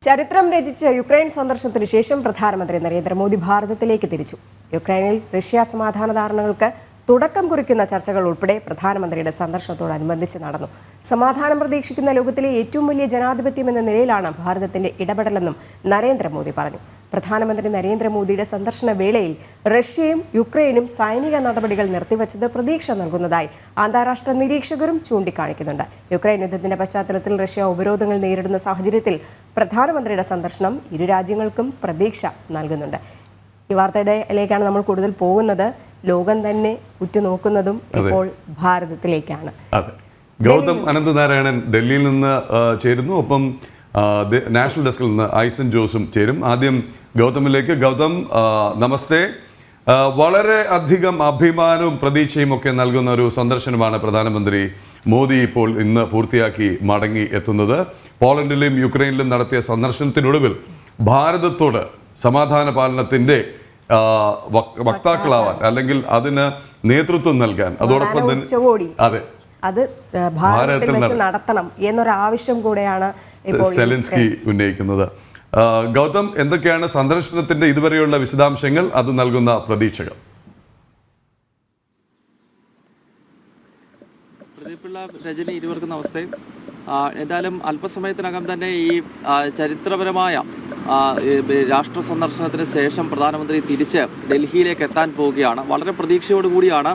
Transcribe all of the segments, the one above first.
ചരിത്രം രചിച്ച യുക്രൈൻ സന്ദർശനത്തിന് ശേഷം പ്രധാനമന്ത്രി നരേന്ദ്രമോദി ഭാരതത്തിലേക്ക് തിരിച്ചു. യുക്രൈനിൽ റഷ്യ സമാധാന ധാരണകൾക്ക് തുടക്കം കുറിക്കുന്ന ചർച്ചകൾ ഉൾപ്പെടെ പ്രധാനമന്ത്രിയുടെ സന്ദർശനത്തോടനുബന്ധിച്ച് നടന്നു. സമാധാനം പ്രതീക്ഷിക്കുന്ന ലോകത്തിലെ ഏറ്റവും വലിയ ജനാധിപത്യം എന്ന നിലയിലാണ് ഭാരതത്തിന്റെ ഇടപെടലെന്നും നരേന്ദ്രമോദി പറഞ്ഞു. പ്രധാനമന്ത്രി നരേന്ദ്രമോദിയുടെ സന്ദർശന വേളയിൽ റഷ്യയും യുക്രൈനും സൈനിക നടപടികൾ നിർത്തിവച്ചത് പ്രതീക്ഷ നൽകുന്നതായി അന്താരാഷ്ട്ര നിരീക്ഷകരും ചൂണ്ടിക്കാണിക്കുന്നുണ്ട്. യുക്രൈൻ യുദ്ധത്തിന്റെ പശ്ചാത്തലത്തിൽ റഷ്യ ഉപരോധങ്ങൾ നേരിടുന്ന സാഹചര്യത്തിൽ പ്രധാനമന്ത്രിയുടെ സന്ദർശനം ഇരു രാജ്യങ്ങൾക്കും പ്രതീക്ഷ നൽകുന്നുണ്ട്. ഈ വാർത്തയിലേക്കാണ് നമ്മൾ കൂടുതൽ പോകുന്നത്. ലോകം തന്നെ ഉറ്റുനോക്കുന്നതും ഇപ്പോൾ ഭാരതത്തിലേക്കാണ്. ഗൗതം അനന്തനാരായണൻ ഡൽഹിയിൽ നിന്ന് ചേരുന്നു. ഒപ്പം നാഷണൽ ഡെസ്കിൽ നിന്ന് ഐസൻ ജോസും ചേരും. ആദ്യം ഗൗതമിലേക്ക്. ഗൗതം, നമസ്തേ. വളരെ അധികം അഭിമാനവും പ്രതീക്ഷയും ഒക്കെ നൽകുന്ന ഒരു സന്ദർശനമാണ് പ്രധാനമന്ത്രി മോദി ഇപ്പോൾ ഇന്ന് പൂർത്തിയാക്കി മടങ്ങി എത്തുന്നത്. പോളണ്ടിലും യുക്രൈനിലും നടത്തിയ സന്ദർശനത്തിനൊടുവിൽ ഭാരതത്തോട് സമാധാന പാലനത്തിന്റെ വക്താക്കളാവാൻ അല്ലെങ്കിൽ അതിന് നേതൃത്വം നൽകാൻ, അതോടൊപ്പം തന്നെ അത് ഭാരതത്തിൽ വെച്ച് നടത്തണം എന്നൊരു ആവശ്യം കൂടെയാണ് സെലൻസ്കി ഉന്നയിക്കുന്നത്. ഗൗതം, എന്തൊക്കെയാണ് സന്ദർശനത്തിന്റെ ഇതുവരെയുള്ള വിശദാംശങ്ങൾ, അത് നൽകുന്ന പ്രതീക്ഷകൾ? രജനി, ഇരുവർക്കും നമസ്തേ. എന്തായാലും അല്പസമയത്തിനകം തന്നെ ഈ ചരിത്രപരമായ രാഷ്ട്ര സന്ദർശനത്തിന് ശേഷം പ്രധാനമന്ത്രി തിരിച്ച് ഡൽഹിയിലേക്ക് എത്താൻ പോവുകയാണ്. വളരെ പ്രതീക്ഷയോടുകൂടിയാണ്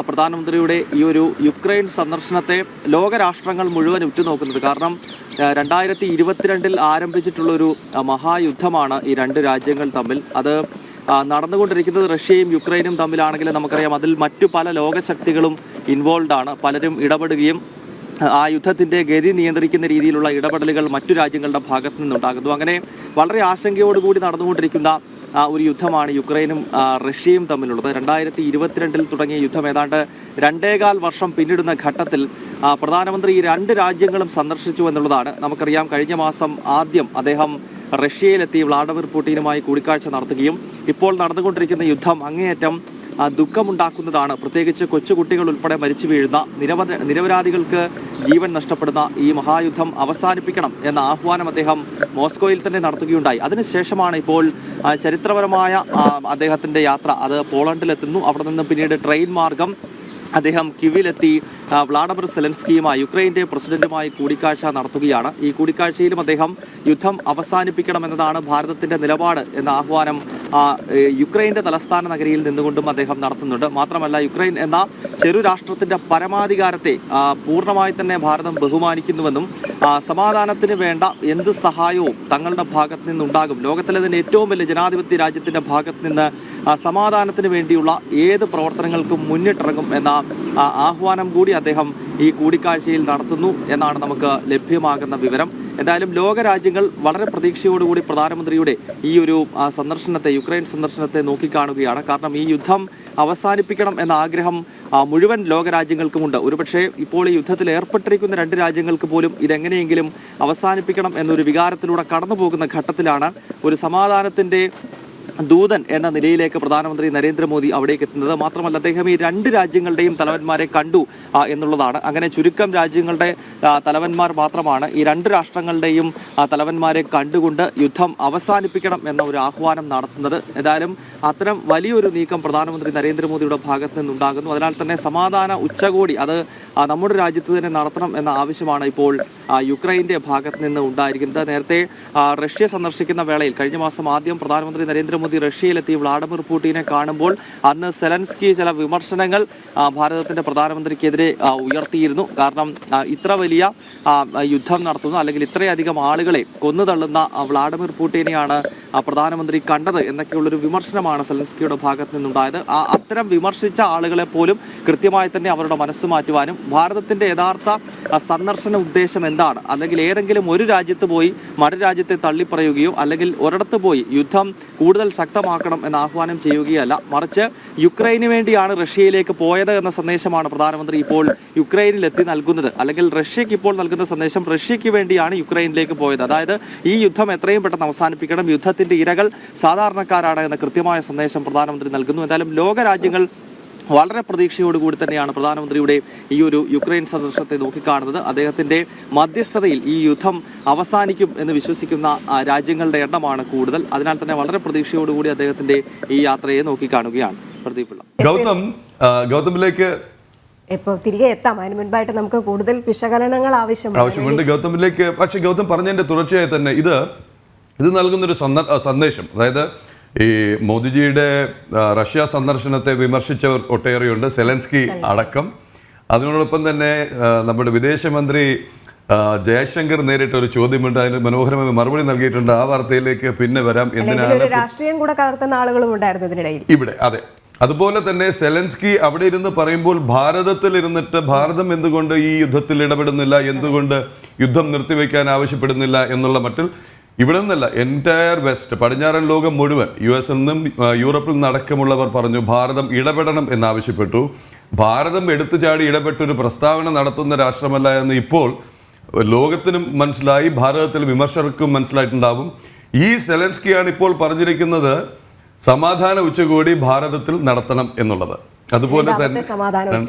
പ്രധാനമന്ത്രിയുടെ ഈ ഒരു യുക്രൈൻ സന്ദർശനത്തെ ലോകരാഷ്ട്രങ്ങൾ മുഴുവൻ ഉറ്റുനോക്കുന്നത്. കാരണം 2022 ആരംഭിച്ചിട്ടുള്ളൊരു മഹായുദ്ധമാണ് ഈ രണ്ട് രാജ്യങ്ങൾ തമ്മിൽ. അത് നടന്നുകൊണ്ടിരിക്കുന്നത് റഷ്യയും യുക്രൈനും തമ്മിലാണെങ്കിലും നമുക്കറിയാം അതിൽ മറ്റു പല ലോകശക്തികളും ഇൻവോൾവ് ആണ്. പലരും ഇടപെടുകയും ആ യുദ്ധത്തിന്റെ ഗതി നിയന്ത്രിക്കുന്ന രീതിയിലുള്ള ഇടപെടലുകൾ മറ്റു രാജ്യങ്ങളുടെ ഭാഗത്തു നിന്നുണ്ടാകുന്നു. അങ്ങനെ വളരെ ആശങ്കയോടുകൂടി നടന്നുകൊണ്ടിരിക്കുന്ന ഒരു യുദ്ധമാണ് യുക്രൈനും റഷ്യയും തമ്മിലുള്ളത്. 2022 തുടങ്ങിയ യുദ്ധം ഏതാണ്ട് 2.25 വർഷം പിന്നിടുന്ന ഘട്ടത്തിൽ പ്രധാനമന്ത്രി ഈ രണ്ട് രാജ്യങ്ങളും സന്ദർശിച്ചു എന്നുള്ളതാണ്. നമുക്കറിയാം, കഴിഞ്ഞ മാസം ആദ്യം അദ്ദേഹം റഷ്യയിലെത്തി വ്ളാഡിമിർ പുടിനുമായി കൂടിക്കാഴ്ച നടത്തുകയും ഇപ്പോൾ നടന്നുകൊണ്ടിരിക്കുന്ന യുദ്ധം അങ്ങേയറ്റം ദുഃഖമുണ്ടാക്കുന്നതാണ്. പ്രത്യേകിച്ച് കൊച്ചുകുട്ടികൾ ഉൾപ്പെടെ മരിച്ചു വീഴുന്ന, നിരപരാധികൾക്ക് ജീവൻ നഷ്ടപ്പെടുന്ന ഈ മഹായുദ്ധം അവസാനിപ്പിക്കണം എന്ന ആഹ്വാനം അദ്ദേഹം മോസ്കോയിൽ തന്നെ നടത്തുകയുണ്ടായി. അതിനുശേഷമാണ് ഇപ്പോൾ ചരിത്രപരമായ അദ്ദേഹത്തിന്റെ യാത്ര. അത് പോളണ്ടിലെത്തുന്നു. അവിടെ നിന്ന് പിന്നീട് ട്രെയിൻ മാർഗം അദ്ദേഹം കിവിലെത്തി വ്ളാഡിമിർ സെലൻസ്കിയുമായി, യുക്രൈൻ്റെ പ്രസിഡന്റുമായി കൂടിക്കാഴ്ച നടത്തുകയാണ്. ഈ കൂടിക്കാഴ്ചയിലും അദ്ദേഹം യുദ്ധം അവസാനിപ്പിക്കണമെന്നതാണ് ഭാരതത്തിന്റെ നിലപാട് എന്ന ആഹ്വാനം യുക്രൈൻ്റെ തലസ്ഥാന നഗരിയിൽ നിന്നുകൊണ്ടും അദ്ദേഹം നടത്തുന്നുണ്ട്. മാത്രമല്ല, യുക്രൈൻ എന്ന ചെറു രാഷ്ട്രത്തിന്റെ പരമാധികാരത്തെ പൂർണ്ണമായി തന്നെ ഭാരതം ബഹുമാനിക്കുന്നുവെന്നും സമാധാനത്തിന് വേണ്ട എന്ത് സഹായവും തങ്ങളുടെ ഭാഗത്ത് നിന്നുണ്ടാകും, ലോകത്തിലെ തന്നെ ഏറ്റവും വലിയ ജനാധിപത്യ രാജ്യത്തിന്റെ ഭാഗത്ത് നിന്ന് സമാധാനത്തിന് വേണ്ടിയുള്ള ഏത് പ്രവർത്തനങ്ങൾക്കും മുന്നിട്ടിറങ്ങും എന്ന ആഹ്വാനം കൂടി അദ്ദേഹം ഈ കൂടിക്കാഴ്ചയിൽ നടത്തുന്നു എന്നാണ് നമുക്ക് ലഭ്യമാകുന്ന വിവരം. എന്തായാലും ലോകരാജ്യങ്ങൾ വളരെ പ്രതീക്ഷയോടുകൂടി പ്രധാനമന്ത്രിയുടെ ഈ ഒരു സന്ദർശനത്തെ, യുക്രൈൻ സന്ദർശനത്തെ നോക്കിക്കാണുകയാണ്. കാരണം ഈ യുദ്ധം അവസാനിപ്പിക്കണം എന്ന ആഗ്രഹം മുഴുവൻ ലോകരാജ്യങ്ങൾക്കുമുണ്ട്. ഒരുപക്ഷെ ഇപ്പോൾ ഈ യുദ്ധത്തിൽ ഏർപ്പെട്ടിരിക്കുന്ന രണ്ട് രാജ്യങ്ങൾക്ക് പോലും ഇതെങ്ങനെയെങ്കിലും അവസാനിപ്പിക്കണം എന്നൊരു വികാരത്തിലൂടെ കടന്നു പോകുന്ന ഘട്ടത്തിലാണ് ഒരു സമാധാനത്തിന്റെ ദൂതൻ എന്ന നിലയിലേക്ക് പ്രധാനമന്ത്രി നരേന്ദ്രമോദി അവിടേക്ക് എത്തുന്നത്. മാത്രമല്ല, അദ്ദേഹം ഈ രണ്ട് രാജ്യങ്ങളുടെയും തലവന്മാരെ കണ്ടു എന്നുള്ളതാണ്. അങ്ങനെ ചുരുക്കം രാജ്യങ്ങളുടെ തലവന്മാർ മാത്രമാണ് ഈ രണ്ട് രാഷ്ട്രങ്ങളുടെയും തലവന്മാരെ കണ്ടുകൊണ്ട് യുദ്ധം അവസാനിപ്പിക്കണം എന്ന ഒരു ആഹ്വാനം നടത്തുന്നത്. ഏതായാലും അത്തരം വലിയൊരു നീക്കം പ്രധാനമന്ത്രി നരേന്ദ്രമോദിയുടെ ഭാഗത്ത് നിന്നുണ്ടാകുന്നു. അതിനാൽ തന്നെ സമാധാന ഉച്ചകോടി അത് നമ്മുടെ രാജ്യത്ത് തന്നെ നടത്തണം എന്ന ആവശ്യമാണ് ഇപ്പോൾ യുക്രൈൻ്റെ ഭാഗത്ത് നിന്ന് ഉണ്ടായിരിക്കുന്നത്. നേരത്തെ റഷ്യ സന്ദർശിക്കുന്ന വേളയിൽ കഴിഞ്ഞ മാസം ആദ്യം പ്രധാനമന്ത്രി നരേന്ദ്രമോദി റഷ്യയിലെത്തി വ്ളാഡിമിർ പുടിനെ കാണുമ്പോൾ അന്ന് സെലൻസ്കി ചില വിമർശനങ്ങൾ ഭാരതത്തിന്റെ പ്രധാനമന്ത്രിക്കെതിരെ ഉയർത്തിയിരുന്നു. കാരണം ഇത്ര വലിയ യുദ്ധം നടത്തുന്നു അല്ലെങ്കിൽ ഇത്രയധികം ആളുകളെ കൊന്നുതള്ളുന്ന വ്ളാഡിമിർ പുടിനെയാണ് പ്രധാനമന്ത്രി കണ്ടത് എന്നൊക്കെയുള്ളൊരു വിമർശനമാണ് സെലൻസ്കിയുടെ ഭാഗത്ത് നിന്നുണ്ടായത്. അത്തരം വിമർശിച്ച ആളുകളെ പോലും കൃത്യമായി തന്നെ അവരുടെ മനസ്സ് മാറ്റുവാനും ഭാരതത്തിന്റെ യഥാർത്ഥ സന്ദർശന ഉദ്ദേശം എന്താണ്, അല്ലെങ്കിൽ ഏതെങ്കിലും ഒരു രാജ്യത്ത് പോയി മറു രാജ്യത്തെ തള്ളിപ്പറയുകയോ അല്ലെങ്കിൽ ഒരിടത്ത് പോയി യുദ്ധം കൂടുതൽ ശക്തമാക്കണം എന്ന ആഹ്വാനം ചെയ്യുകയല്ല, മറിച്ച് യുക്രൈന് വേണ്ടിയാണ് റഷ്യയിലേക്ക് പോയത് എന്ന സന്ദേശമാണ് പ്രധാനമന്ത്രി ഇപ്പോൾ യുക്രൈനിലെത്തി നൽകുന്നത്. അല്ലെങ്കിൽ റഷ്യക്ക് ഇപ്പോൾ നൽകുന്ന സന്ദേശം റഷ്യക്ക് വേണ്ടിയാണ് യുക്രൈനിലേക്ക് പോയത്. അതായത് ഈ യുദ്ധം എത്രയും പെട്ടെന്ന് അവസാനിപ്പിക്കണം, യുദ്ധത്തിന്റെ ഇരകൾ സാധാരണക്കാരാണ് എന്ന കൃത്യമായ സന്ദേശം പ്രധാനമന്ത്രി നൽകുന്നു. എന്തായാലും ലോകരാജ്യങ്ങൾ വളരെ പ്രതീക്ഷയോടുകൂടി തന്നെയാണ് പ്രധാനമന്ത്രിയുടെ ഈ ഒരു യുക്രൈൻ സന്ദർശനത്തെ നോക്കിക്കാണുന്നത്. അദ്ദേഹത്തിന്റെ മധ്യസ്ഥതയിൽ ഈ യുദ്ധം അവസാനിക്കും എന്ന് വിശ്വസിക്കുന്ന രാജ്യങ്ങളുടെ എണ്ണമാണ് കൂടുതൽ. അതിനാൽ തന്നെ വളരെ പ്രതീക്ഷയോടുകൂടി അദ്ദേഹത്തിന്റെ ഈ യാത്രയെ നോക്കിക്കാണുകയാണ്. പ്രദീപ് പിള്ള. ഗൗതമിലേക്ക് ഇപ്പോൾ തിരികെ എത്താം. അതിന് മുൻപായിട്ട് നമുക്ക് കൂടുതൽ വിശകലനങ്ങൾ ആവശ്യമുണ്ട് ഗൗതമിലേക്ക്. പക്ഷെ ഗൗതം പറഞ്ഞതിന്റെ തുടർച്ചയായി തന്നെ ഇത് നൽകുന്നൊരു സന്ദേശം, അതായത് ഈ മോദിജിയുടെ റഷ്യ സന്ദർശനത്തെ വിമർശിച്ചവർ ഒട്ടേറെയുണ്ട്, സെലൻസ്കി അടക്കം. അതിനോടൊപ്പം തന്നെ നമ്മുടെ വിദേശമന്ത്രി ജയശങ്കർ നേരിട്ട ഒരു ചോദ്യമുണ്ട്, അതിന് മനോഹരമായ മറുപടി നൽകിയിട്ടുണ്ട്. ആ വാർത്തയിലേക്ക് പിന്നെ വരാം. എന്തിനാണ് രാഷ്ട്രീയം കൂടെ കലർത്തുന്ന ആളുകളും ഉണ്ടായിരുന്നു ഇതിനിടയിൽ ഇവിടെ. അതെ, അതുപോലെ തന്നെ സെലൻസ്കി അവിടെ ഇരുന്ന് പറയുമ്പോൾ ഭാരതത്തിൽ ഇരുന്നിട്ട് ഭാരതം എന്തുകൊണ്ട് ഈ യുദ്ധത്തിൽ ഇടപെടുന്നില്ല, എന്തുകൊണ്ട് യുദ്ധം നിർത്തിവെക്കാൻ ആവശ്യപ്പെടുന്നില്ല എന്നുള്ള മട്ടിൽ ഇവിടെ നിന്നല്ല, എൻറ്റയർ വെസ്റ്റ്, പടിഞ്ഞാറൻ ലോകം മുഴുവൻ, US നിന്നും യൂറോപ്പിൽ നിന്നടക്കമുള്ളവർ പറഞ്ഞു ഭാരതം ഇടപെടണം എന്നാവശ്യപ്പെട്ടു. ഭാരതം എടുത്തു ചാടി ഇടപെട്ടൊരു പ്രസ്താവന നടത്തുന്ന രാഷ്ട്രമല്ല എന്ന് ഇപ്പോൾ ലോകത്തിനും മനസ്സിലായി, ഭാരതത്തിൽ വിമർശകർക്കും മനസ്സിലായിട്ടുണ്ടാവും. ഈ സെലൻസ്കിയാണ് ഇപ്പോൾ പറഞ്ഞിരിക്കുന്നത് സമാധാന ഉച്ചകോടി ഭാരതത്തിൽ നടത്തണം എന്നുള്ളത്. അതുപോലെ തന്നെ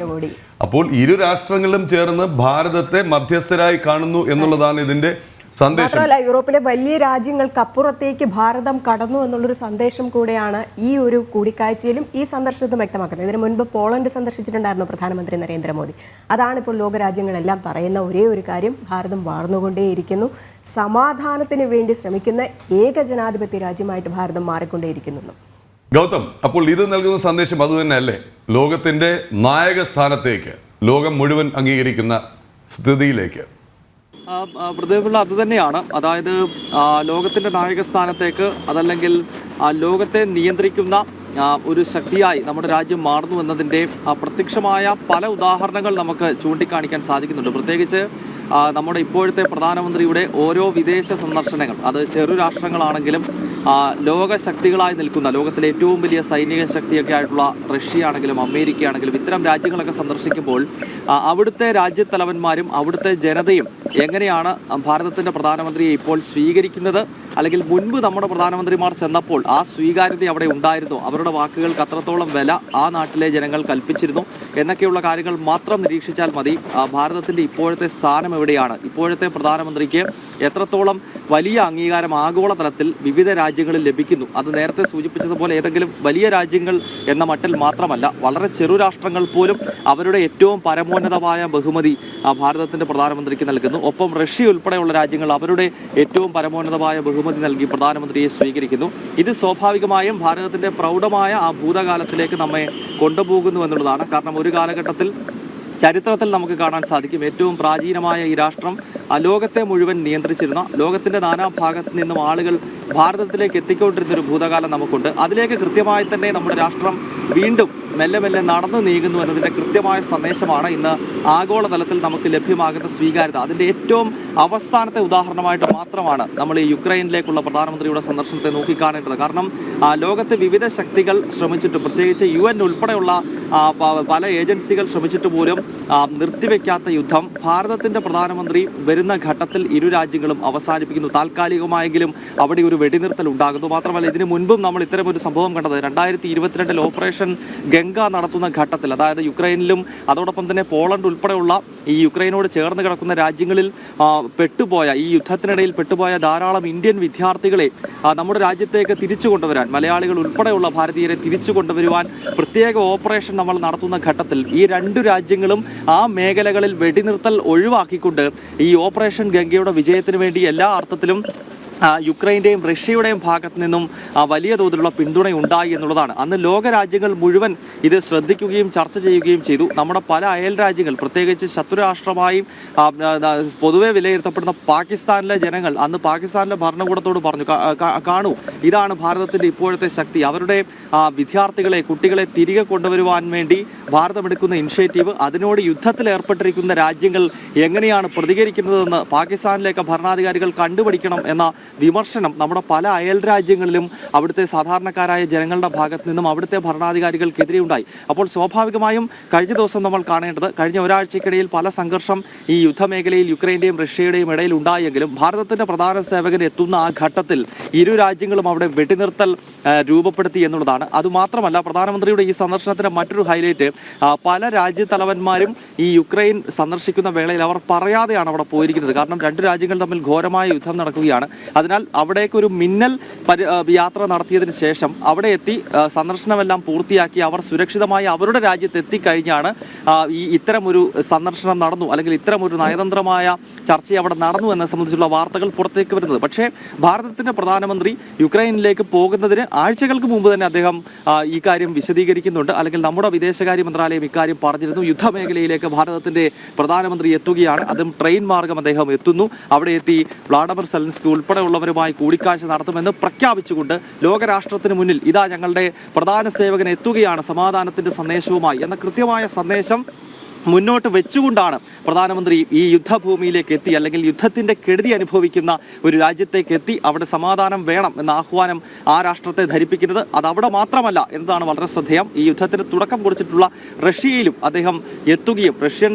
അപ്പോൾ ഇരു രാഷ്ട്രങ്ങളും ചേർന്ന് ഭാരതത്തെ മധ്യസ്ഥരായി കാണുന്നു എന്നുള്ളതാണ് ഇതിന്റെ സന്ദേശം. യൂറോപ്പിലെ വലിയ രാജ്യങ്ങൾക്കപ്പുറത്തേക്ക് ഭാരതം കടന്നു എന്നുള്ളൊരു സന്ദേശം കൂടെയാണ് ഈ ഒരു കൂടിക്കാഴ്ചയിലും ഈ സന്ദർശനത്തും വ്യക്തമാക്കുന്നത്. ഇതിനു മുൻപ് പോളണ്ട് സന്ദർശിച്ചിട്ടുണ്ടായിരുന്നു പ്രധാനമന്ത്രി നരേന്ദ്രമോദി. അതാണ് ഇപ്പോൾ ലോകരാജ്യങ്ങളെല്ലാം പറയുന്ന ഒരേ ഒരു കാര്യം, ഭാരതം വളർന്നുകൊണ്ടേയിരിക്കുന്നു, സമാധാനത്തിന് വേണ്ടി ശ്രമിക്കുന്ന ഏക ജനാധിപത്യ രാജ്യമായിട്ട് ഭാരതം മാറിക്കൊണ്ടേയിരിക്കുന്നു. ഗൗതം, അപ്പോൾ ഇത് നൽകുന്ന സന്ദേശം അതുതന്നെയല്ലേ, ലോകത്തിന്റെ നായക സ്ഥാനത്തേക്ക്, ലോകം മുഴുവൻ അംഗീകരിക്കുന്ന സ്ഥിതിയിലേക്ക്? പ്രദീപിള്ള അത് തന്നെയാണ്. അതായത് ലോകത്തിന്റെ നായകസ്ഥാനത്തേക്ക്, അതല്ലെങ്കിൽ ലോകത്തെ നിയന്ത്രിക്കുന്ന ഒരു ശക്തിയായി നമ്മുടെ രാജ്യം മാറുന്നു എന്നതിൻ്റെ പ്രത്യക്ഷമായ പല ഉദാഹരണങ്ങൾ നമുക്ക് ചൂണ്ടിക്കാണിക്കാൻ സാധിക്കുന്നുണ്ട്. പ്രത്യേകിച്ച് നമ്മുടെ ഇപ്പോഴത്തെ പ്രധാനമന്ത്രിയുടെ ഓരോ വിദേശ സന്ദർശനങ്ങൾ, അത് ചെറു രാഷ്ട്രങ്ങളാണെങ്കിലും ലോക ശക്തികളായി നിൽക്കുന്ന, ലോകത്തിലെ ഏറ്റവും വലിയ സൈനിക ശക്തിയൊക്കെ ആയിട്ടുള്ള റഷ്യ ആണെങ്കിലും അമേരിക്ക ആണെങ്കിലും ഇത്തരം രാജ്യങ്ങളൊക്കെ സന്ദർശിക്കുമ്പോൾ അവിടുത്തെ രാജ്യത്തലവന്മാരും അവിടുത്തെ ജനതയും എങ്ങനെയാണ് ഭാരതത്തിൻ്റെ പ്രധാനമന്ത്രിയെ ഇപ്പോൾ സ്വീകരിക്കുന്നത്, അല്ലെങ്കിൽ മുൻപ് നമ്മുടെ പ്രധാനമന്ത്രിമാർ ചെന്നപ്പോൾ ആ സ്വീകാര്യത അവിടെ ഉണ്ടായിരുന്നു, അവരുടെ വാക്കുകൾക്ക് അത്രത്തോളം വില ആ നാട്ടിലെ ജനങ്ങൾ കൽപ്പിച്ചിരുന്നു എന്നൊക്കെയുള്ള കാര്യങ്ങൾ മാത്രം നിരീക്ഷിച്ചാൽ മതി ഭാരതത്തിൻ്റെ ഇപ്പോഴത്തെ സ്ഥാനം എവിടെയാണ്, ഇപ്പോഴത്തെ പ്രധാനമന്ത്രിക്ക് എത്രത്തോളം വലിയ അംഗീകാരം ആഗോളതലത്തിൽ വിവിധ രാജ്യങ്ങളിൽ ലഭിക്കുന്നു. അത് നേരത്തെ സൂചിപ്പിച്ചതുപോലെ ഏതെങ്കിലും വലിയ രാജ്യങ്ങൾ എന്ന മട്ടിൽ മാത്രമല്ല, വളരെ ചെറു രാഷ്ട്രങ്ങൾ പോലും അവരുടെ ഏറ്റവും പരമോന്നതമായ ബഹുമതി ഭാരതത്തിൻ്റെ പ്രധാനമന്ത്രിക്ക് നൽകുന്നു. ഒപ്പം റഷ്യ ഉൾപ്പെടെയുള്ള രാജ്യങ്ങൾ അവരുടെ ഏറ്റവും പരമോന്നതമായ ബഹുമതി നൽകി പ്രധാനമന്ത്രിയെ സ്വീകരിക്കുന്നു. ഇത് സ്വാഭാവികമായും ഭാരതത്തിൻ്റെ പ്രൗഢമായ ആ ഭൂതകാലത്തിലേക്ക് നമ്മെ കൊണ്ടുപോകുന്നു എന്നുള്ളതാണ്. കാരണം ഒരു കാലഘട്ടത്തിൽ ചരിത്രത്തിൽ നമുക്ക് കാണാൻ സാധിക്കും, ഏറ്റവും പ്രാചീനമായ ഈ രാഷ്ട്രം ലോകത്തെ മുഴുവൻ നിയന്ത്രിച്ചിരുന്ന, ലോകത്തിൻ്റെ നാനാഭാഗത്ത് നിന്നും ആളുകൾ ഭാരതത്തിലേക്ക് എത്തിക്കൊണ്ടിരുന്നൊരു ഭൂതകാലം നമുക്കുണ്ട്. അതിലേക്ക് കൃത്യമായി തന്നെ നമ്മുടെ രാഷ്ട്രം വീണ്ടും മെല്ലെ മെല്ലെ നടന്നു നീങ്ങുന്നു എന്നതിൻ്റെ കൃത്യമായ സന്ദേശമാണ് ഇന്ന് ആഗോളതലത്തിൽ നമുക്ക് ലഭ്യമാകുന്ന സ്വീകാര്യത. അതിൻ്റെ ഏറ്റവും അവസാനത്തെ ഉദാഹരണമായിട്ട് മാത്രമാണ് നമ്മൾ ഈ യുക്രൈനിലേക്കുള്ള പ്രധാനമന്ത്രിയുടെ സന്ദർശനത്തെ നോക്കിക്കാണേണ്ടത്. കാരണം ലോകത്തെ വിവിധ ശക്തികൾ ശ്രമിച്ചിട്ട്, പ്രത്യേകിച്ച് UN ഉൾപ്പെടെയുള്ള പല ഏജൻസികൾ ശ്രമിച്ചിട്ട് പോലും നിർത്തിവെക്കാത്ത യുദ്ധം ഭാരതത്തിൻ്റെ പ്രധാനമന്ത്രി വരുന്ന ഘട്ടത്തിൽ ഇരു രാജ്യങ്ങളും അവസാനിപ്പിക്കുന്നു. താൽക്കാലികമായെങ്കിലും അവിടെ ഒരു വെടിനിർത്തൽ ഉണ്ടാകുന്നു. മാത്രമല്ല, ഇതിനു മുൻപും നമ്മൾ ഇത്തരം ഒരു സംഭവം കണ്ടത് 2022 ഓപ്പറേഷൻ ഗംഗ നടത്തുന്ന ഘട്ടത്തിൽ, അതായത് യുക്രൈനിലും അതോടൊപ്പം തന്നെ പോളണ്ട് ഉൾപ്പെടെയുള്ള ഈ യുക്രൈനോട് ചേർന്ന് കിടക്കുന്ന രാജ്യങ്ങളിൽ പെട്ടുപോയ, ഈ യുദ്ധത്തിനിടയിൽ പെട്ടുപോയ ധാരാളം ഇന്ത്യൻ വിദ്യാർത്ഥികളെ നമ്മുടെ രാജ്യത്തേക്ക് തിരിച്ചു കൊണ്ടുവരാൻ, മലയാളികൾ ഉൾപ്പെടെയുള്ള ഭാരതീയരെ തിരിച്ചു കൊണ്ടുവരുവാൻ പ്രത്യേക ഓപ്പറേഷൻ നമ്മൾ നടത്തുന്ന ഘട്ടത്തിൽ ഈ രണ്ടു രാജ്യങ്ങളും ആ മേഖലകളിൽ വെടിനിർത്തൽ ഒഴിവാക്കിക്കൊണ്ട് ഈ ഓപ്പറേഷൻ ഗംഗയുടെ വിജയത്തിന് വേണ്ടി എല്ലാ അർത്ഥത്തിലും യുക്രൈൻ്റെയും റഷ്യയുടെയും ഭാഗത്തു നിന്നും വലിയ തോതിലുള്ള പിന്തുണ ഉണ്ടായി എന്നുള്ളതാണ്. അന്ന് ലോകരാജ്യങ്ങൾ മുഴുവൻ ഇത് ശ്രദ്ധിക്കുകയും ചർച്ച ചെയ്യുകയും ചെയ്തു. നമ്മുടെ പല അയൽ രാജ്യങ്ങൾ, പ്രത്യേകിച്ച് ശത്രുരാഷ്ട്രമായും പൊതുവെ വിലയിരുത്തപ്പെടുന്ന പാകിസ്ഥാനിലെ ജനങ്ങൾ അന്ന് പാകിസ്ഥാനിലെ ഭരണകൂടത്തോട് പറഞ്ഞു, കാണൂ, ഇതാണ് ഭാരതത്തിൻ്റെ ഇപ്പോഴത്തെ ശക്തി, അവരുടെ വിദ്യാർത്ഥികളെ, കുട്ടികളെ തിരികെ കൊണ്ടുവരുവാൻ വേണ്ടി ഭാരതമെടുക്കുന്ന ഇനിഷ്യേറ്റീവ്, അതിനോട് യുദ്ധത്തിൽ ഏർപ്പെട്ടിരിക്കുന്ന രാജ്യങ്ങൾ എങ്ങനെയാണ് പ്രതികരിക്കുന്നതെന്ന് പാകിസ്ഥാനിലേക്ക് ഭരണാധികാരികൾ കണ്ടുപിടിക്കണം എന്ന വിമർശനം നമ്മുടെ പല അയൽ രാജ്യങ്ങളിലും അവിടുത്തെ സാധാരണക്കാരായ ജനങ്ങളുടെ ഭാഗത്ത് നിന്നും അവിടുത്തെ ഭരണാധികാരികൾക്കെതിരെ ഉണ്ടായി. അപ്പോൾ സ്വാഭാവികമായും കഴിഞ്ഞ ദിവസം നമ്മൾ കാണേണ്ടത്, കഴിഞ്ഞ ഒരാഴ്ചക്കിടയിൽ പല സംഘർഷം ഈ യുദ്ധമേഖലയിൽ യുക്രൈന്റെയും റഷ്യയുടെയും ഇടയിൽ ഉണ്ടായെങ്കിലും ഭാരതത്തിന്റെ പ്രധാന സേവകൻ എത്തുന്ന ആ ഘട്ടത്തിൽ ഇരു രാജ്യങ്ങളും അവിടെ വെടിനിർത്തൽ രൂപപ്പെടുത്തി എന്നുള്ളതാണ്. അതുമാത്രമല്ല, പ്രധാനമന്ത്രിയുടെ ഈ സന്ദർശനത്തിന്റെ മറ്റൊരു ഹൈലൈറ്റ്, പല രാജ്യത്തലവന്മാരും ഈ യുക്രൈൻ സന്ദർശിക്കുന്ന വേളയിൽ അവർ പറയാതെയാണ് അവിടെ പോയിരിക്കുന്നത്. കാരണം രണ്ടു രാജ്യങ്ങൾ തമ്മിൽ ഘോരമായ യുദ്ധം നടക്കുകയാണ്. അതിനാൽ അവിടേക്ക് ഒരു മിന്നൽ യാത്ര നടത്തിയതിന് ശേഷം അവിടെ എത്തി സന്ദർശനമെല്ലാം പൂർത്തിയാക്കി അവർ സുരക്ഷിതമായി അവരുടെ രാജ്യത്ത് എത്തിക്കഴിഞ്ഞാണ് ഇത്തരമൊരു സന്ദർശനം നടന്നു, അല്ലെങ്കിൽ ഇത്തരമൊരു നയതന്ത്രമായ ചർച്ച അവിടെ നടന്നു എന്നെ സംബന്ധിച്ചുള്ള വാർത്തകൾ പുറത്തേക്ക് വരുന്നത്. പക്ഷേ ഭാരതത്തിന്റെ പ്രധാനമന്ത്രി യുക്രൈനിലേക്ക് പോകുന്നതിന് ആഴ്ചകൾക്ക് മുമ്പ് തന്നെ അദ്ദേഹം ഈ കാര്യം വിശദീകരിക്കുന്നുണ്ട്, അല്ലെങ്കിൽ നമ്മുടെ വിദേശകാര്യ മന്ത്രാലയം ഇക്കാര്യം പറഞ്ഞിരുന്നു. യുദ്ധമേഖലയിലേക്ക് ഭാരതത്തിന്റെ പ്രധാനമന്ത്രി എത്തുകയാണ്, അതും ട്രെയിൻ മാർഗം അദ്ദേഹം എത്തുന്നു. അവിടെ എത്തി വ്ളാഡിമിർ സെലൻസ്കി ഉൾപ്പെടെയുള്ളവരുമായി കൂടിക്കാഴ്ച നടത്തുമെന്ന് പ്രഖ്യാപിച്ചുകൊണ്ട് ലോകരാഷ്ട്രത്തിന് മുന്നിൽ ഇതാ ഞങ്ങളുടെ പ്രധാന സേവകൻ എത്തുകയാണ് സമാധാനത്തിന്റെ സന്ദേശവുമായി എന്ന കൃത്യമായ സന്ദേശം മുന്നോട്ട് വെച്ചുകൊണ്ടാണ് പ്രധാനമന്ത്രി ഈ യുദ്ധഭൂമിയിലേക്ക് എത്തി, അല്ലെങ്കിൽ യുദ്ധത്തിന്റെ കെടുതി അനുഭവിക്കുന്ന ഒരു രാജ്യത്തേക്ക് എത്തി അവിടെ സമാധാനം വേണം എന്ന ആഹ്വാനം ആ രാഷ്ട്രത്തെ ധരിപ്പിക്കുന്നത്. അത് അവിടെ മാത്രമല്ല എന്നതാണ് വളരെ ശ്രദ്ധേയം. ഈ യുദ്ധത്തിന് തുടക്കം കുറിച്ചിട്ടുള്ള റഷ്യയിലും അദ്ദേഹം എത്തുകയും റഷ്യൻ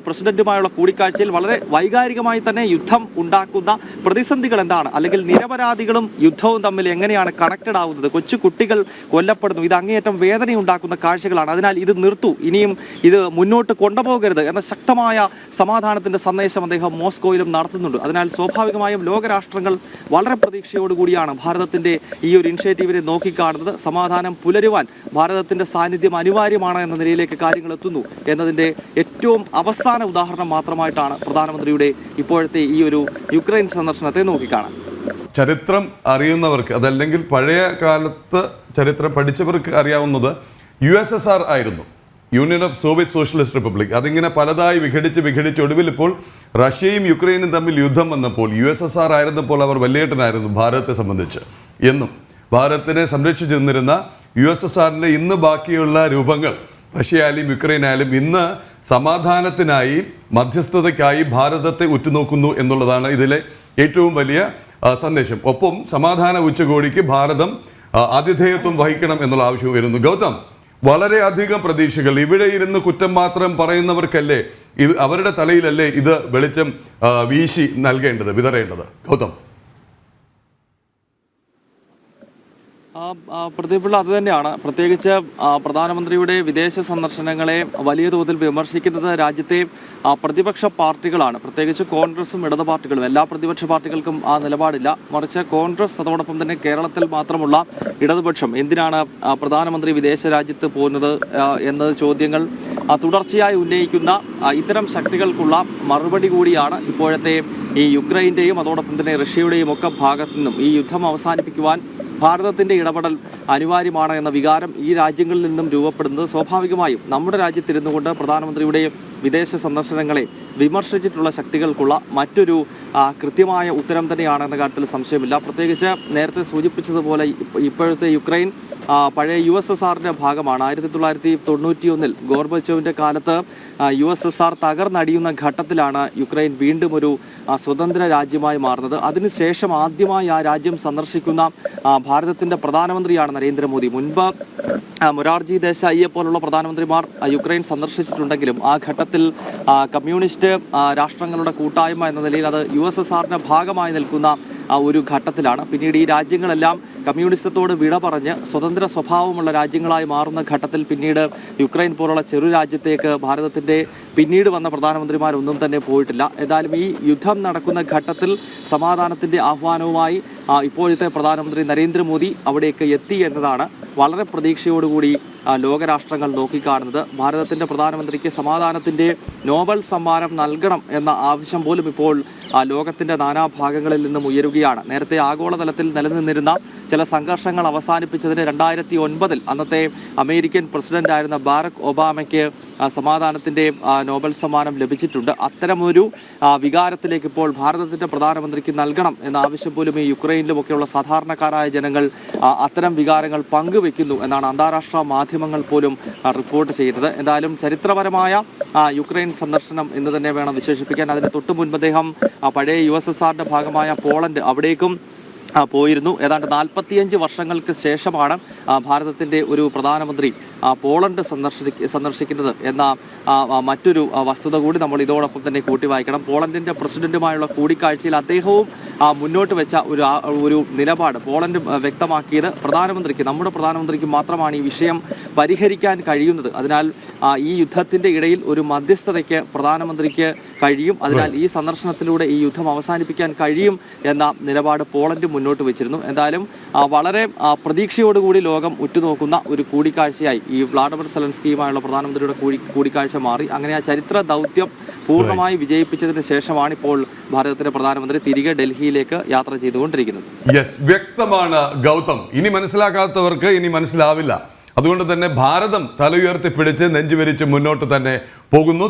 പ്രസിഡന്റുമായുള്ള കൂടിക്കാഴ്ചയിൽ വളരെ വൈകാരികമായി തന്നെ യുദ്ധം ഉണ്ടാക്കുന്ന പ്രതിസന്ധികൾ എന്താണ്, അല്ലെങ്കിൽ നിരപരാധികളും യുദ്ധവും തമ്മിൽ എങ്ങനെയാണ് കണക്റ്റഡ് ആവുന്നത്, കൊച്ചു കുട്ടികൾ കൊല്ലപ്പെടുന്നു, ഇത് അങ്ങേയറ്റം വേദനയുണ്ടാക്കുന്ന കാഴ്ചകളാണ്. അതിനാൽ ഇത് നിർത്തൂ, ഇനിയും ഇത് മുന്നോട്ട് കൊണ്ടുപോകരുത് എന്ന ശക്തമായ സമാധാനത്തിന്റെ സന്ദേശം അദ്ദേഹം മോസ്കോയിലും നടത്തുന്നുണ്ട്. അതിനാൽ സ്വാഭാവികമായും ലോകരാഷ്ട്രങ്ങൾ വളരെ പ്രതീക്ഷയോടുകൂടിയാണ് ഭാരതത്തിന്റെ ഈ ഒരു ഇനിഷ്യേറ്റീവിനെ നോക്കിക്കാണുന്നത്. സമാധാനം പുലരുവാൻ ഭാരതത്തിന്റെ സാന്നിധ്യം അനിവാര്യമാണ് എന്ന നിലയിലേക്ക് കാര്യങ്ങൾ എത്തുന്നു എന്നതിന്റെ ഏറ്റവും അവസാന ഉദാഹരണം മാത്രമായിട്ടാണ് പ്രധാനമന്ത്രിയുടെ ഇപ്പോഴത്തെ ഈ ഒരു യുക്രൈൻ സന്ദർശനത്തെ നോക്കിക്കാണാൻ. ചരിത്രം അറിയുന്നവർക്ക്, അതല്ലെങ്കിൽ പഴയ കാലത്ത് ചരിത്രം പഠിച്ചവർക്ക് അറിയാവുന്നത് USSR ആയിരുന്നു, union of Soviet socialist republic. അതിങ്ങനെ പലതായി വിഘടിച്ച് ഒടുവിൽ ഇപ്പോൾ റഷ്യയും യുക്രൈനും തമ്മിൽ യുദ്ധം വന്നപ്പോൾ USSR ആയിരുന്നപ്പോൾ അവർ വലിയേട്ടനായിരുന്നു ഭാരതത്തെ സംബന്ധിച്ച്. എന്നും ഭാരതത്തിനെ സംരക്ഷിച്ചു നിന്നിരുന്ന USSRന്റെ ഇന്ന് ബാക്കിയുള്ള രൂപങ്ങൾ റഷ്യയായാലും യുക്രൈനായാലും ഇന്ന് സമാധാനത്തിനായി മധ്യസ്ഥതയ്ക്കായി ഭാരതത്തെ ഉറ്റുനോക്കുന്നു എന്നുള്ളതാണ് ഇതിലെ ഏറ്റവും വലിയ സന്ദേശം. ഒപ്പം സമാധാന ഉച്ചകോടിക്ക് ഭാരതം ആതിഥേയത്വം വഹിക്കണം എന്നുള്ള ആവശ്യവും വരുന്നു. ഗൗതം, വളരെയധികം പ്രതീക്ഷകൾ. ഇവിടെ ഇരുന്ന് കുറ്റം മാത്രം പറയുന്നവർക്കല്ലേ, അവരുടെ തലയിലല്ലേ ഇത് വെളിച്ചം വീശി നൽകേണ്ടത്, വിതറേണ്ടത്? ഗൗതം. പ്രതിപിള്ള അത് തന്നെയാണ്. പ്രത്യേകിച്ച് പ്രധാനമന്ത്രിയുടെ വിദേശ സന്ദർശനങ്ങളെ വലിയ തോതിൽ വിമർശിക്കുന്നത് രാജ്യത്തെ പ്രതിപക്ഷ പാർട്ടികളാണ്. പ്രത്യേകിച്ച് കോൺഗ്രസും ഇടത് പാർട്ടികളും. എല്ലാ പ്രതിപക്ഷ പാർട്ടികൾക്കും ആ നിലപാടില്ല. മറിച്ച് കോൺഗ്രസ്, അതോടൊപ്പം തന്നെ കേരളത്തിൽ മാത്രമുള്ള ഇടതുപക്ഷം എന്തിനാണ് പ്രധാനമന്ത്രി വിദേശ രാജ്യത്ത് പോകുന്നത് എന്ന ചോദ്യങ്ങൾ തുടർച്ചയായി ഉന്നയിക്കുന്ന ഇത്തരം ശക്തികൾക്കുള്ള മറുപടി കൂടിയാണ് ഇപ്പോഴത്തെ ഈ യുക്രൈൻ്റെയും അതോടൊപ്പം തന്നെ റഷ്യയുടെയും ഒക്കെ ഭാഗത്തു നിന്നും ഈ യുദ്ധം അവസാനിപ്പിക്കുവാൻ ഭാരതത്തിന്റെ ഇടപെടൽ അനിവാര്യമാണ് എന്ന വികാരം ഈ രാജ്യങ്ങളിൽ നിന്നും രൂപപ്പെടുന്നത്. സ്വാഭാവികമായും നമ്മുടെ രാജ്യത്തിരുന്നു കൊണ്ട് പ്രധാനമന്ത്രിയുടെ വിദേശ സന്ദർശനങ്ങളെ വിമർശിച്ചിട്ടുള്ള ശക്തികൾക്കുള്ള മറ്റൊരു കൃത്യമായ ഉത്തരം തന്നെയാണെന്ന കാര്യത്തിൽ സംശയമില്ല. പ്രത്യേകിച്ച് നേരത്തെ സൂചിപ്പിച്ചതുപോലെ ഇപ്പോഴത്തെ യുക്രൈൻ പഴയ USSRന്റെ ഭാഗമാണ്. 1991 ഗോർബച്ചോവിന്റെ കാലത്ത് USSR തകർന്നടിയുന്ന ഘട്ടത്തിലാണ് യുക്രൈൻ വീണ്ടും ഒരു സ്വതന്ത്ര രാജ്യമായി മാറുന്നത്. അതിനുശേഷം ആദ്യമായി ആ രാജ്യം സന്ദർശിക്കുന്ന ഭാരതത്തിന്റെ പ്രധാനമന്ത്രിയാണ് നരേന്ദ്രമോദി. മുൻപ് മൊറാർജി ദേശായിയെ പോലുള്ള പ്രധാനമന്ത്രിമാർ യുക്രൈൻ സന്ദർശിച്ചിട്ടുണ്ടെങ്കിലും ആ ഘട്ടത്തിൽ കമ്മ്യൂണിസ്റ്റ് രാഷ്ട്രങ്ങളുടെ കൂട്ടായ്മ എന്ന നിലയിൽ അത് USSRന്റെ ഭാഗമായി നിൽക്കുന്ന ഒരു ഘട്ടത്തിലാണ്. പിന്നീട് ഈ രാജ്യങ്ങളെല്ലാം കമ്മ്യൂണിസത്തോട് വിട പറഞ്ഞ് സ്വതന്ത്ര സ്വഭാവമുള്ള രാജ്യങ്ങളായി മാറുന്ന ഘട്ടത്തിൽ പിന്നീട് യുക്രൈൻ പോലുള്ള ചെറു രാജ്യത്തേക്ക് ഭാരതത്തിന്റെ പിന്നീട് വന്ന പ്രധാനമന്ത്രിമാരൊന്നും തന്നെ പോയിട്ടില്ല. ഏതായാലും ഈ യുദ്ധം നടക്കുന്ന ഘട്ടത്തിൽ സമാധാനത്തിന്റെ ആഹ്വാനവുമായി ഇപ്പോഴത്തെ പ്രധാനമന്ത്രി നരേന്ദ്രമോദി അവിടേക്ക് എത്തി എന്നതാണ് വളരെ പ്രതീക്ഷയോടുകൂടി ലോകരാഷ്ട്രങ്ങൾ നോക്കിക്കാണുന്നത്. ഭാരതത്തിന്റെ പ്രധാനമന്ത്രിക്ക് സമാധാനത്തിന്റെ നോബൽ സമ്മാനം നൽകണം എന്ന ആവശ്യം പോലും ഇപ്പോൾ ലോകത്തിന്റെ നാനാഭാഗങ്ങളിൽ നിന്നും ഉയരുകയാണ്. നേരത്തെ ആഗോളതലത്തിൽ നിലനിന്നിരുന്ന ചില സംഘർഷങ്ങൾ അവസാനിപ്പിച്ചതിന് 2009 അന്നത്തെ അമേരിക്കൻ പ്രസിഡന്റായിരുന്ന ബാരക് ഒബാമയ്ക്ക് സമാധാനത്തിന്റെ നോബൽ സമ്മാനം ലഭിച്ചിട്ടുണ്ട്. അത്തരമൊരു വികാരത്തിലേക്ക് ഇപ്പോൾ ഭാരതത്തിന്റെ പ്രധാനമന്ത്രിക്ക് നൽകണം എന്ന ആവശ്യം പോലും ഈ യുക്രൈനിലുമൊക്കെയുള്ള സാധാരണക്കാരായ ജനങ്ങൾ അത്തരം വികാരങ്ങൾ പങ്കുവെക്കുന്നു എന്നാണ് അന്താരാഷ്ട്ര മാധ്യമങ്ങൾ പോലും റിപ്പോർട്ട് ചെയ്തത്. എന്തായാലും ചരിത്രപരമായ യുക്രൈൻ സന്ദർശനം എന്ന് തന്നെ വേണം വിശേഷിപ്പിക്കാൻ. അതിന് തൊട്ടു മുൻപ് അദ്ദേഹം പഴയ USSRന്റെ ഭാഗമായ പോളണ്ട് അവിടേക്കും പോയിരുന്നു. ഏതാണ്ട് 45 വർഷങ്ങൾക്ക് ശേഷമാണ് ഭാരതത്തിൻ്റെ ഒരു പ്രധാനമന്ത്രി പോളണ്ട് സന്ദർശിക്കുന്നത് എന്ന മറ്റൊരു വസ്തുത കൂടി നമ്മൾ ഇതോടൊപ്പം തന്നെ കൂട്ടി വായിക്കണം. പോളണ്ടിൻ്റെ പ്രസിഡന്റുമായുള്ള കൂടിക്കാഴ്ചയിൽ അദ്ദേഹവും മുന്നോട്ട് വെച്ച ഒരു നിലപാട് പോളണ്ട് വ്യക്തമാക്കിയത് നമ്മുടെ പ്രധാനമന്ത്രിക്ക് മാത്രമാണ് ഈ വിഷയം പരിഹരിക്കാൻ കഴിയുന്നത്. അതിനാൽ ഈ യുദ്ധത്തിൻ്റെ ഇടയിൽ ഒരു മധ്യസ്ഥതയ്ക്ക് പ്രധാനമന്ത്രിക്ക് കഴിയും. അതിനാൽ ഈ സന്ദർശനത്തിലൂടെ ഈ യുദ്ധം അവസാനിപ്പിക്കാൻ കഴിയും എന്ന നിലപാട് പോളണ്ട് മുന്നോട്ട് വെച്ചിരുന്നു. എന്തായാലും വളരെ പ്രതീക്ഷയോടുകൂടി ലോകം ഉറ്റുനോക്കുന്ന ഒരു കൂടിക്കാഴ്ചയായി ഈ വ്ളാഡിമിർ സെലൻസ്കിയുമായുള്ള പ്രധാനമന്ത്രിയുടെ കൂടിക്കാഴ്ച മാറി. അങ്ങനെ ആ ചരിത്ര ദൗത്യം പൂർണ്ണമായി വിജയിപ്പിച്ചതിന് ശേഷമാണ് ഇപ്പോൾ ഭാരതത്തിന്റെ പ്രധാനമന്ത്രി തിരികെ ഡൽഹിയിലേക്ക് യാത്ര ചെയ്തുകൊണ്ടിരിക്കുന്നത്. യെസ്, വ്യക്തമാണ് ഗൗതം. ഇനി മനസ്സിലാക്കാത്തവർക്ക് ഇനി മനസ്സിലാവില്ല. അതുകൊണ്ട് തന്നെ ഭാരതം തല ഉയർത്തി പിടിച്ച് നെഞ്ചുവരിച്ച് മുന്നോട്ട് തന്നെ പോകുന്നു.